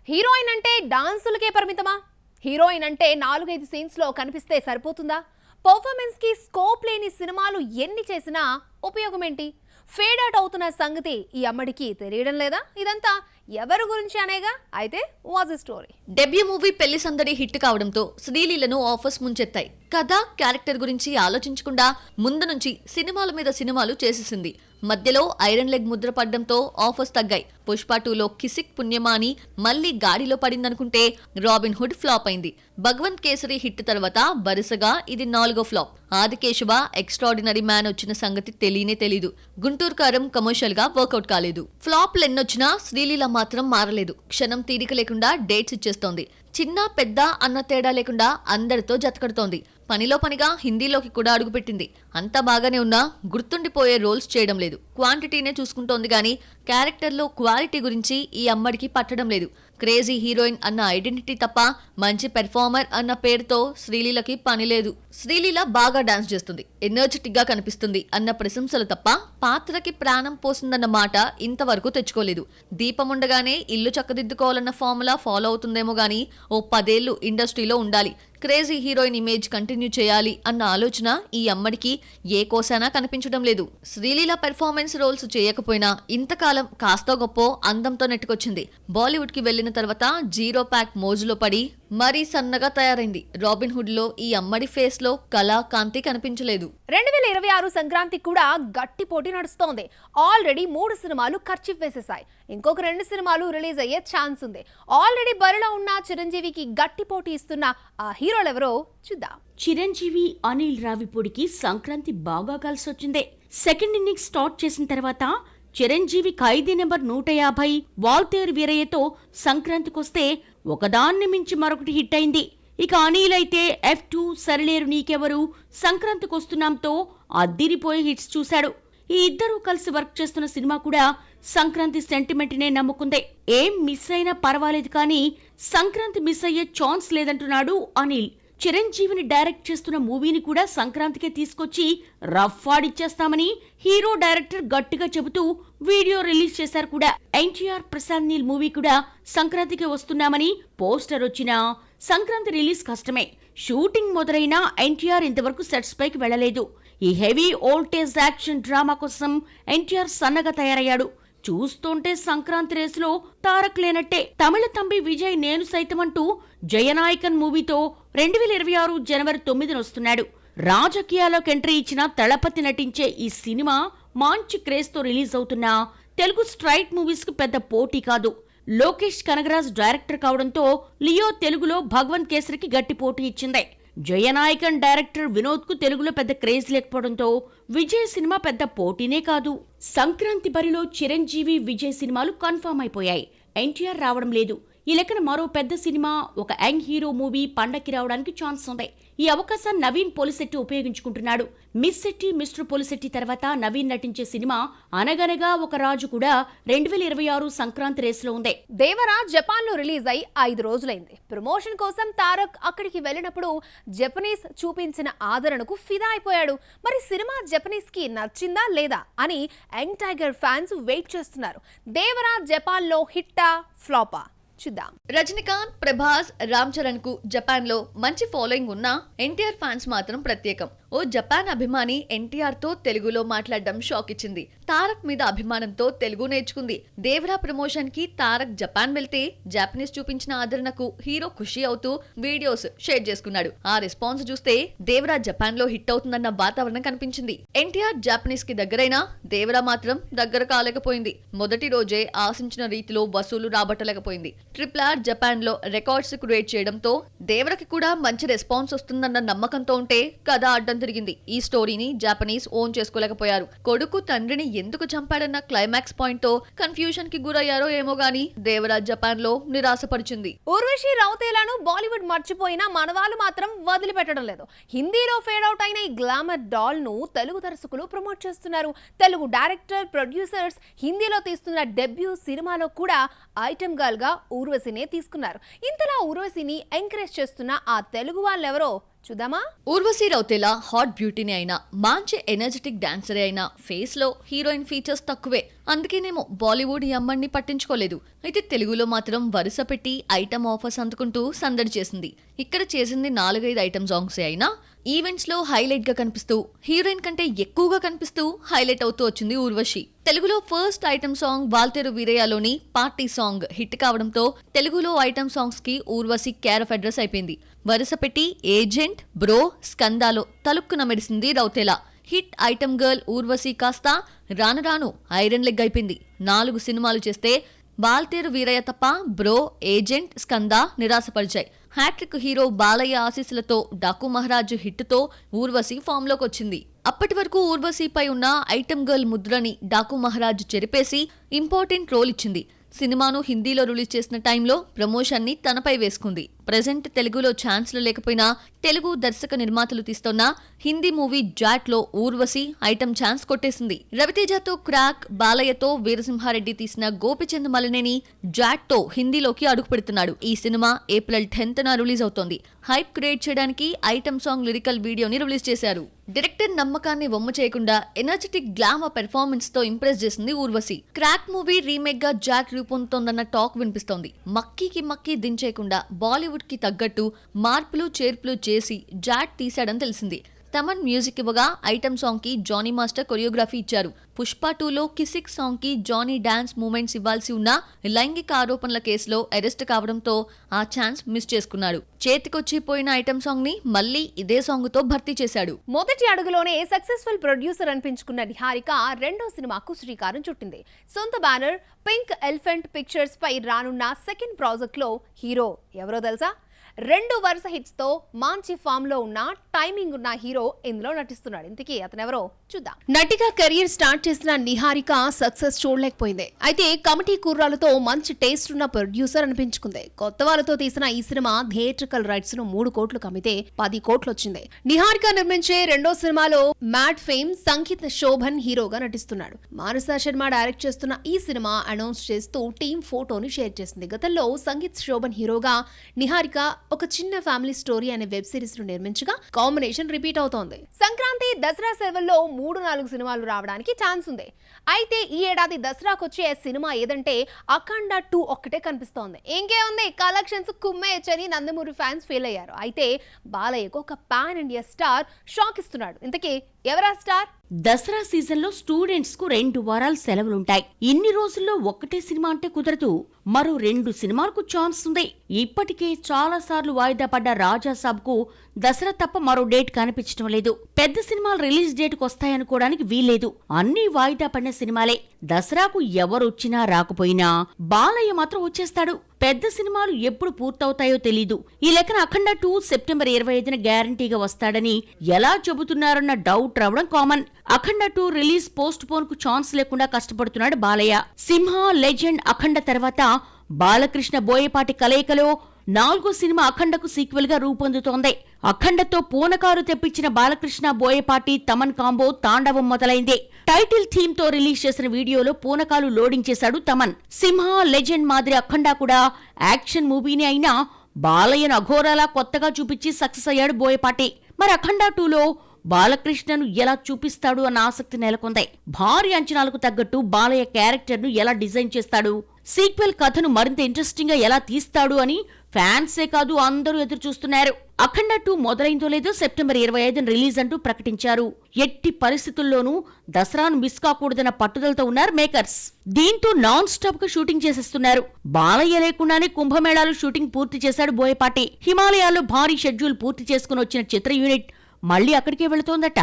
Heroine అంటే డాన్సులకే పరిమితమా? Heroine అంటే 4-5 scenes లో కనిపిస్తే సరిపోతుందా? పర్ఫార్మెన్స్ కి స్కోప్ లేని సినిమాలు ఎన్ని చేసినా ఉపయోగం ఏంటి? ఫేడ్ అవుట్ అవుతున్న సంగతి ఈ అమ్మడికి తెలియడం లేదా? ఇదంతా ఎవరి గురించి అనేగా? అయితే వాజ్ స్టోరీ. డెబ్యూ మూవీ పెళ్లి సందడి హిట్ కావడంతో శ్రీలీలను ఆఫర్స్ ముంచెత్తాయి. కథ, క్యారెక్టర్ గురించి ఆలోచించకుండా ముందు నుంచి సినిమాల మీద సినిమాలు చేసేసింది. మధ్యలో ఐరన్ లెగ్ ముద్ర పడ్డంతో ఆఫర్స్ తగ్గాయి. పుష్ప 2లో కిసిక్ పుణ్యమాని మళ్లీ గాడిలో పడిందనుకుంటే రాబిన్ హుడ్ ఫ్లాప్ అయింది. భగవంత్ కేసరి హిట్ తర్వాత వరుసగా ఇది 4వ ఫ్లాప్. ఆదికేశవ ఎక్స్ట్రాడినరీ మ్యాన్ వచ్చిన సంగతి తెలియనే తెలీదు. గుంటూరు కారం కమర్షియల్ గా వర్కౌట్ కాలేదు. ఫ్లాప్లు ఎన్నొచ్చినా శ్రీలీల మాత్రం మారలేదు. క్షణం తీరిక లేకుండా డేట్స్ ఇచ్చేస్తోంది. చిన్న పెద్ద అన్న తేడా లేకుండా అందరితో జతకడుతోంది. పనిలో పనిగా హిందీలోకి కూడా అడుగుపెట్టింది. అంతా బాగానే ఉన్నా గుర్తుండిపోయే రోల్స్ చేయడం లేదు. క్వాంటిటీనే చూసుకుంటోంది గానీ క్యారెక్టర్లో క్వాలిటీ గురించి ఈ అమ్మడికి పట్టడం లేదు. క్రేజీ హీరోయిన్ అన్న ఐడెంటిటీ తప్ప మంచి పెర్ఫార్మర్ అన్న పేరుతో శ్రీలీలకి పని లేదు. శ్రీలీల బాగా డాన్స్ చేస్తుంది, ఎనర్జెటిక్ గా కనిపిస్తుంది అన్న ప్రశంసలు తప్ప పాత్రకి ప్రాణం పోసిందన్న మాట ఇంతవరకు తెచ్చుకోలేదు. దీపం ఉండగానే ఇల్లు చక్కదిద్దుకోవాలన్న ఫార్ములా ఫాలో అవుతుందేమో గానీ ఓ 10 ఏళ్లు ఇండస్ట్రీలో ఉండాలి, క్రేజీ హీరోయిన్ ఇమేజ్ కంటిన్యూ చేయాలి అన్న ఆలోచన ఈ అమ్మడికి ఏ కోసానా కనిపించడం లేదు. శ్రీలీల పెర్ఫార్మెన్స్ రోల్స్ చేయకపోయినా ఇంతకాలం కాస్తో గొప్పో అందంతో నెట్టుకొచ్చింది. బాలీవుడ్ కి వెళ్లిన తర్వాత జీరో ప్యాక్ మోజులో పడి మరీ సన్నగా తయారైంది. రాబిన్ హుడ్ లో ఈ అమ్మడి ఫేస్ లో కళా కాంతి కనిపించలేదు. 2026 సంక్రాంతి కూడా గట్టి పోటీ నడుస్తోంది. ఆల్రెడీ 3 సినిమాలు ఖర్చీఫ్ వేసేసాయి. ఇంకొక 2 సినిమాలు రిలీజ్ అయ్యే ఛాన్స్ ఉంది. ఆల్రెడీ బరిలో ఉన్న చిరంజీవికి గట్టి పోటీ ఇస్తున్న ఆ హీరోలెవరో చూద్దాం. చిరంజీవి, అనిల్ రావిపూడికి సంక్రాంతి బాగా కలిసొచ్చిందే. సెకండ్ ఇన్నింగ్స్ స్టార్ట్ చేసిన తర్వాత చిరంజీవి ఖైదీ నెంబర్ 150, వాల్తేరు వీరయ్యతో సంక్రాంతికొస్తే ఒకదాన్ని మించి మరొకటి హిట్ అయింది. ఇక అనిల్ అయితే F2, సరిలేరు నీకెవరు, సంక్రాంతికొస్తున్నాంతో అద్దిరిపోయే హిట్స్ చూశాడు. ఈ ఇద్దరూ కలిసి వర్క్ చేస్తున్న సినిమా కూడా సంక్రాంతి సెంటిమెంట్ నే నమ్ముకుందే. ఏం మిస్ అయినా పర్వాలేదు కానీ సంక్రాంతి మిస్ అయ్యే ఛాన్స్ లేదంటున్నాడు అనిల్. చిరంజీవిని డైరెక్ట్ చేస్తున్న మూవీని కూడా సంక్రాంతికే తీసుకొచ్చి రఫ్ ఆడిచ్చేస్తామని హీరో డైరెక్టర్ గట్టిగా చెబుతూ వీడియో రిలీజ్ చేశారు కూడా. ఎన్టీఆర్ ప్రశాంత్ నీల్ మూవీ కూడా సంక్రాంతికి వస్తున్నామని పోస్టర్ వచ్చినా సంక్రాంతి రిలీజ్ కష్టమే. షూటింగ్ మొదలైనా ఎన్టీఆర్ ఇంతవరకు సెట్స్ పైకి వెళ్లలేదు. ఈ హెవీ ఓల్టేజ్ యాక్షన్ డ్రామా కోసం ఎన్టీఆర్ సన్నగా తయారయ్యాడు. చూస్తుంటే సంక్రాంతి రేసులో తారక్ లేనట్టే. తమిళ తంబి విజయ్ నేను సైతం అంటూ జయనాయకన్ మూవీతో 2026 జనవరి 9న వస్తున్నాడు. రాజకీయాల్లోకి ఎంట్రీ ఇచ్చిన తళపతి నటించే ఈ సినిమా మంచి క్రేజ్ తో రిలీజ్ అవుతున్నా తెలుగు స్ట్రైట్ మూవీస్ కు పెద్ద పోటీ కాదు. లోకేష్ కనగరాజ్ డైరెక్టర్ కావడంతో లియో తెలుగులో భగవంత్ కేసరికి గట్టి పోటీ ఇచ్చింది. జయనాయకన్ డైరెక్టర్ వినోద్ కు తెలుగులో పెద్ద క్రేజ్ లేకపోవడంతో విజయ్ సినిమా పెద్ద పోటీనే కాదు. సంక్రాంతి బరిలో చిరంజీవి, విజయ్ సినిమాలు కన్ఫర్మ్ అయిపోయాయి. ఎన్టీఆర్ రావడం లేదు. ఈ లెక్కన మరో పెద్ద సినిమా, ఒక యంగ్ హీరో మూవీ పండక్కి రావడానికి ఛాన్స్ ఉంది. ఈ అవకాశం నవీన్ పోలిశెట్టి ఉపయోగించుకుంటున్నాడు. మిస్ శెట్టి, మిస్టర్ పోలిశెట్టి తర్వాత నవీన్ నటించే సినిమా అనగనగా ఒక రాజు కూడా 2026 సంక్రాంతి రేసులో ఉంది. దేవరా జపాన్ లో రిలీజ్ అయి 5 రోజులైంది. ప్రమోషన్ కోసం తారక్ అక్కడికి వెళ్ళినప్పుడు జపనీస్ చూపించిన ఆదరణకు ఫిదా అయిపోయాడు. మరి సినిమా జపనీస్ కి నచ్చిందా లేదా అని యంగ్ టైగర్ ఫ్యాన్స్ వెయిట్ చేస్తున్నారు. దేవరా జపాన్ లో హిట్టా ఫ్లాపా చూద్దాం. రజనీకాంత్, ప్రభాస్, రామ్ చరణ్ కు జపాన్ లో మంచి ఫాలోయింగ్ ఉన్నా ఎన్టీఆర్ ఫ్యాన్స్ మాత్రం ప్రత్యేకం. ఓ జపాన్ అభిమాని ఎన్టీఆర్ తో తెలుగులో మాట్లాడడం షాక్ ఇచ్చింది. తారక్ మీద అభిమానంతో తెలుగు నేర్చుకుంది. దేవరా ప్రమోషన్ కి తారక్ జపాన్ వెళ్తే జపనీస్ చూపించిన ఆదరణకు హీరో ఖుషి అవుతూ వీడియోస్ షేర్ చేసుకున్నాడు. ఆ రెస్పాన్స్ చూస్తే దేవరా జపాన్ లో హిట్ అవుతుందన్న వాతావరణం కనిపించింది. ఎన్టీఆర్ జపనీస్ కి దగ్గరైనా దేవరా మాత్రం దగ్గర కాలేకపోయింది. మొదటి రోజే ఆశించిన రీతిలో వసూలు రాబట్టలేకపోయింది. RRR జపాన్ లో రికార్డ్స్ క్రియేట్ చేయడంతో దేవరకి కూడా మంచి రెస్పాన్స్ వస్తుందన్న నమ్మకంతో ఉంటే కథ అడ్డం తిరిగింది. ఈ స్టోరీని జపనీస్ ఓన్ చేసుకోలేకపోయారు. కొడుకు తండ్రిని ఎందుకు చంపాడన్న క్లైమాక్స్ పాయింట్ తో కన్ఫ్యూజన్ కి గురయ్యారో ఏమో గానీ దేవరా జపాన్ లో నిరాశపరిచింది. ఊర్వశి రౌతేలాను బాలీవుడ్ మర్చిపోయినా మనవాళ్ళు మాత్రం వదిలిపెట్టడం లేదు. హిందీలో ఫేడ్ అవుట్ అయిన ఈ గ్లామర్ డాల్ ను తెలుగు దర్శకులు ప్రమోట్ చేస్తున్నారు. తెలుగు డైరెక్టర్, ప్రొడ్యూసర్స్ హిందీలో తీస్తున్న డెబ్యూ సినిమాలో కూడా ఐటమ్ గర్ల్ గా ఊర్వశినే తీసుకున్నారు. ఇంతలా ఊర్వశిని ఎంకరేజ్ చేస్తున్న ఆ తెలుగు వాళ్ళెవరో చూద్దామా. ఊర్వశి రౌతేలా హాట్ బ్యూటీని అయినా, మంచి ఎనర్జెటిక్ డాన్సరే అయినా ఫేస్ లో హీరోయిన్ ఫీచర్స్ తక్కువే. అందుకేనేమో బాలీవుడ్ ఈ అమ్మడిని పట్టించుకోలేదు. అయితే తెలుగులో మాత్రం వరుస పెట్టి ఐటమ్ ఆఫర్స్ అందుకుంటూ సందడి చేసింది. ఇక్కడ చేసింది 4-5 ఐటమ్ సాంగ్సే అయినా ఈవెంట్స్ లో హైలైట్ గా కనిపిస్తూ, హీరోయిన్ కంటే ఎక్కువగా కనిపిస్తూ హైలైట్ అవుతూ వచ్చింది ఊర్వశి. తెలుగులో ఫస్ట్ ఐటమ్ సాంగ్ వాల్తేరు వీరయ్యలోని పార్టీ సాంగ్ హిట్ కావడంతో తెలుగులో ఐటమ్ సాంగ్స్ కి ఊర్వశి కేర్ ఆఫ్ అడ్రస్ అయిపోయింది. వరుస పెట్టి ఏజెంట్, బ్రో, స్కందాలో తలుక్కున మెడిసింది Rautela. Hit item girl Urvashi కాస్త రాను రాను ఐరన్ లెగ్ అయిపోయింది. 4 సినిమాలు చేస్తే వాల్తేరు వీరయ్య తప్ప బ్రో, ఏజెంట్, స్కంద నిరాశపరిచాయి. హ్యాట్రిక్ హీరో బాలయ్య ఆశీస్సులతో డాకు మహారాజు హిట్తో ఊర్వశి ఫామ్లోకి వచ్చింది. అప్పటి వరకు ఊర్వశిపై ఉన్న ఐటమ్ గర్ల్ ముద్రని డాకు మహారాజు చెరిపేసి ఇంపార్టెంట్ రోల్ ఇచ్చింది. సినిమాను హిందీలో రిలీజ్ చేసిన టైంలో ప్రమోషన్ ని తనపై వేసుకుంది. ప్రెజెంట్ తెలుగులో ఛాన్స్లు లేకపోయినా తెలుగు దర్శక నిర్మాతలు తీస్తున్న హిందీ మూవీ జాట్ లో ఊర్వశి ఐటమ్ ఛాన్స్ కొట్టేసింది. రవితేజతో క్రాక్, బాలయ్యతో వీరసింహారెడ్డి తీసిన గోపిచంద్ మలినేని జాట్ తో హిందీలోకి అడుగు పెడుతున్నాడు. ఈ సినిమా ఏప్రిల్ 10న రిలీజ్ అవుతోంది. హైప్ క్రియేట్ చేయడానికి ఐటమ్ సాంగ్ లిరికల్ వీడియోని రిలీజ్ చేశారు. డైరెక్టర్ నమ్మకాన్ని వమ్ము చేయకుండా ఎనర్జెటిక్ గ్లామర్ పెర్ఫార్మెన్స్ తో ఇంప్రెస్ చేసింది ఊర్వశి. క్రాక్ మూవీ రీమేక్ గా జాట్ రూపొందుతోందన్న టాక్ వినిపిస్తోంది. మక్కీ దించేయకుండా బాలీవుడ్ కి తగ్గట్టు మార్పులు చేర్పులు చేసి జాట్ తీశాడని తెలిసింది. తమన్ మ్యూజిక్ ఇవ్వగా ఐటమ్ సాంగ్ కి జానీ మాస్టర్ కొరియోగ్రఫీ ఇచ్చారు. పుష్ప 2లో కిసిక్ సాంగ్ కి జానీ డాన్స్ మూమెంట్స్ ఇవ్వాల్సి ఉన్న లైంగిక ఆరోపణల కేసులో అరెస్ట్ కావడంతో ఆ ఛాన్స్ మిస్ చేసుకున్నాడు. చేతికొచ్చిపోయిన ఐటమ్ సాంగ్ ని మళ్లీ ఇదే సాంగ్ తో భర్తీ చేశాడు. మొదటి అడుగులోనే సక్సెస్ఫుల్ ప్రొడ్యూసర్ అనిపించుకున్న నిహారిక రెండో సినిమాకు శ్రీకారం చుట్టింది. సొంత బ్యానర్ పింక్ ఎలిఫెంట్ పిక్చర్స్ పై రానున్న సెకండ్ ప్రాజెక్ట్ లో హీరో ఎవరో తెలుసా? 2 వరుస హిట్స్ తో మంచి ఫామ్ లో ఉన్న టైమింగ్ ఉన్న హీరో ఇందులో నటిస్తున్నాడు. ఇంతకీ అతనెవరో చూద్దాం. నటిగా కెరీర్ స్టార్ట్ చేసిన నిహారిక సక్సెస్ చూడలేకపోయింది. అయితే కమిటీ కుర్రాలతో మంచి టేస్ట్ ఉన్న ప్రొడ్యూసర్ అనిపించుకుంది. కొత్త వాళ్ళతో తీసిన ఈ సినిమా థియేట్రికల్ రైట్స్ ను 3 కోట్లు కమితే 10 కోట్లు వచ్చింది. నిహారిక నిర్మించే రెండో సినిమాలో మ్యాడ్ ఫేమ్ సంగీత్ శోభన్ హీరోగా నటిస్తున్నాడు. మానస శర్మ డైరెక్ట్ చేస్తున్న ఈ సినిమా అనౌన్స్ చేస్తూ టీమ్ ఫోటోని షేర్ చేసింది. గతంలో సంగీత్ శోభన్ హీరోగా నిహారిక ఒక చిన్న ఫ్యామిలీ స్టోరీ అనే వెబ్ సిరీస్ ను నిర్మించగా కాంబినేషన్ రిపీట్ అవుతోంది. సంక్రాంతి, దసరా సెలవుల్లో 3-4 సినిమాలు రావడానికి ఛాన్స్ ఉంది. అయితే ఈ ఏడాది దసరాకొచ్చే సినిమా ఏదంటే అఖండ 2 ఒక్కటే కనిపిస్తోంది. ఇంకేముంది, కలెక్షన్స్ కుమ్మేయచ్చని నందమూరి ఫ్యాన్స్ ఫీల్ అయ్యారు. అయితే బాలయ్యకు ఒక పాన్ ఇండియా స్టార్ షాక్ ఇస్తున్నాడు. ఇంతకీ ఎవరా స్టార్? దసరా సీజన్లో స్టూడెంట్స్ కు 2 వారాలు సెలవులుంటాయి. ఇన్ని రోజుల్లో ఒక్కటే సినిమా అంటే కుదరదు. మరో 2 సినిమాలకు ఛాన్స్ ఉంది. ఇప్పటికే చాలా సార్లు వాయిదా పడ్డ రాజాసాబ్ కు దసరా తప్ప మరో డేట్ కనిపించడం లేదు. పెద్ద సినిమాలు రిలీజ్ డేట్ కు వస్తాయనుకోవడానికి వీల్లేదు. అన్ని వాయిదా పడిన సినిమాలే. దసరాకు ఎవరొచ్చినా రాకపోయినా బాలయ్య మాత్రం వచ్చేస్తాడు. పెద్ద సినిమాలు ఎప్పుడు పూర్తవుతాయో తెలీదు. ఈ లెక్కన అఖండ 2 సెప్టెంబర్ 25న గ్యారంటీగా వస్తాడని ఎలా చెబుతున్నారన్న డౌట్ రావడం కామన్. అఖండ 2 రిలీజ్ పోస్ట్ పోన్ కు ఛాన్స్ లేకుండా కష్టపడుతున్నాడు బాలయ్య. సింహ, లెజెండ్, అఖండ తర్వాత బాలకృష్ణ బోయపాటి కలయికలో 4వ సినిమా అఖండకు సీక్వెల్ గా రూపొందుతోంది. అఖండతో పూనకారు తెప్పించిన బాలకృష్ణ బోయపాటి తమన్ కాంబో తాండవం మొదలైంది. టైటిల్ థీమ్ తో రిలీజ్ చేసిన వీడియోలో పూనకాలు లోడింగ్ చేశాడు తమన్. సింహ, లెజెండ్ మాదిరి అఖండ కూడా యాక్షన్ మూవీనే అయినా బాలయ్యను అఘోరాలా కొత్తగా చూపించి సక్సెస్ అయ్యాడు బోయపాటి. మరి అఖండ 2లో బాలకృష్ణను ఎలా చూపిస్తాడు అన్న ఆసక్తి నెలకొంది. భారీ అంచనాలకు తగ్గట్టు బాలయ్య క్యారెక్టర్ ను ఎలా డిజైన్ చేస్తాడు, సీక్వెల్ కథను మరింత ఇంట్రెస్టింగ్ గా ఎలా తీస్తాడు అని ఫ్యాన్సే కాదు అందరూ ఎదురు చూస్తున్నారు. అఖండ 2 మొదలైందో లేదో సెప్టెంబర్ 25న రిలీజ్ అంటూ ప్రకటించారు. ఎట్టి పరిస్థితుల్లోనూ దసరాను మిస్ కాకూడదన్న పట్టుదలతో ఉన్నారు మేకర్స్. దీంతో నాన్ స్టాప్ గా షూటింగ్ చేసేస్తున్నారు. బాలయ్య లేకుండానే కుంభమేళాలు షూటింగ్ పూర్తి చేశాడు బోయపాటి. హిమాలయాల్లో భారీ షెడ్యూల్ పూర్తి చేసుకుని వచ్చిన చిత్ర యూనిట్ మళ్లీ అక్కడికే వెళుతోందట.